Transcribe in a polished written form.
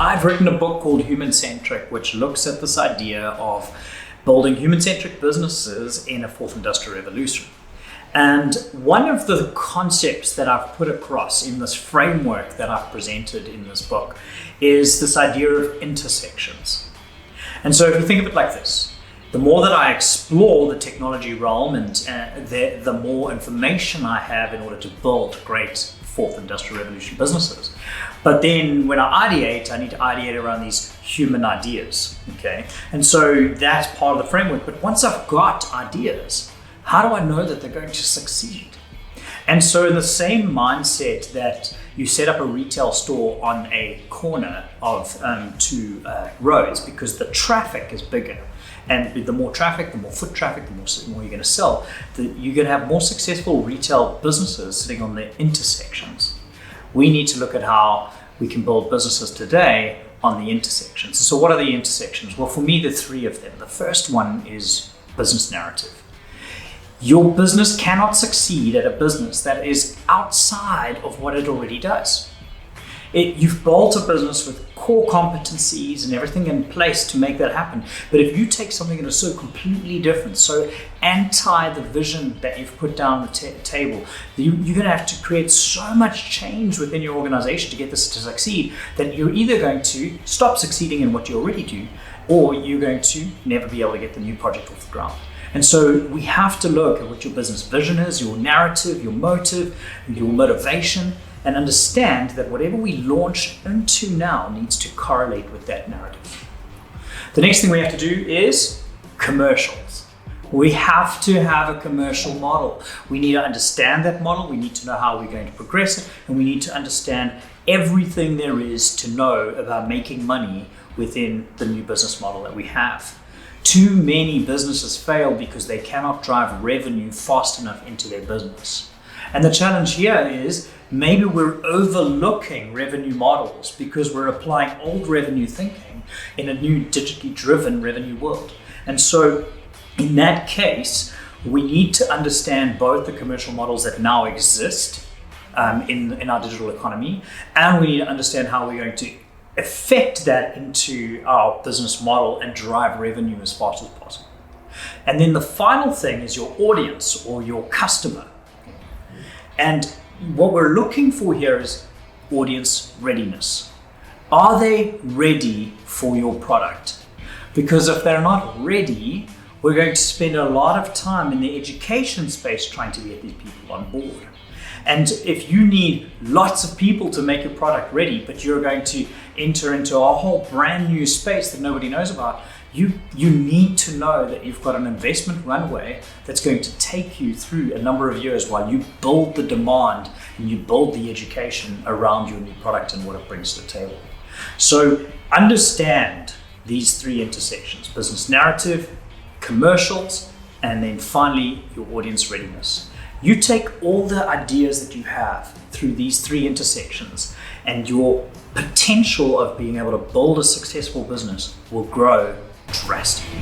I've written a book called Human Centric, which looks at this idea of building human-centric businesses in a fourth industrial revolution. And one of the concepts that I've put across in this framework that I've presented in this book is this idea of intersections. And so if you think of it like this, the more that I explore the technology realm and the more information I have in order to build great fourth industrial revolution businesses. But then when I ideate, I need to ideate around these human ideas, okay? And so that's part of the framework. But once I've got ideas, how do I know that they're going to succeed? And so in the same mindset that you set up a retail store on a corner of two roads because the traffic is bigger. And the more traffic, the more foot traffic, the more you're going to sell. You're going to have more successful retail businesses sitting on the intersections. We need to look at how we can build businesses today on the intersections. So what are the intersections? Well, for me, there are three of them. The first one is business narrative. Your business cannot succeed at a business that is outside of what it already does. You've built a business with core competencies and everything in place to make that happen. But if you take something that is so completely different, so anti the vision that you've put down the table, you're going to have to create so much change within your organization to get this to succeed that you're either going to stop succeeding in what you already do, or you're going to never be able to get the new project off the ground. And so we have to look at what your business vision is, your narrative, your motive, your motivation, and understand that whatever we launch into now needs to correlate with that narrative. The next thing we have to do is commercials. We have to have a commercial model. We need to understand that model. We need to know how we're going to progress it. And we need to understand everything there is to know about making money within the new business model that we have. Too many businesses fail because they cannot drive revenue fast enough into their business. And the challenge here is maybe we're overlooking revenue models because we're applying old revenue thinking in a new digitally driven revenue world. And so in that case, we need to understand both the commercial models that now exist in our digital economy, and we need to understand how we're going to affect that into our business model and drive revenue as fast as possible. And then the final thing is your audience or your customer. And what we're looking for here is audience readiness. Are they ready for your product? Because if they're not ready, we're going to spend a lot of time in the education space trying to get these people on board. And if you need lots of people to make your product ready, but you're going to enter into a whole brand new space that nobody knows about, you need to know that you've got an investment runway that's going to take you through a number of years while you build the demand and you build the education around your new product and what it brings to the table. So understand these three intersections: business narrative, commercials, and then finally your audience readiness. You take all the ideas that you have through these three intersections, and your potential of being able to build a successful business will grow drastically.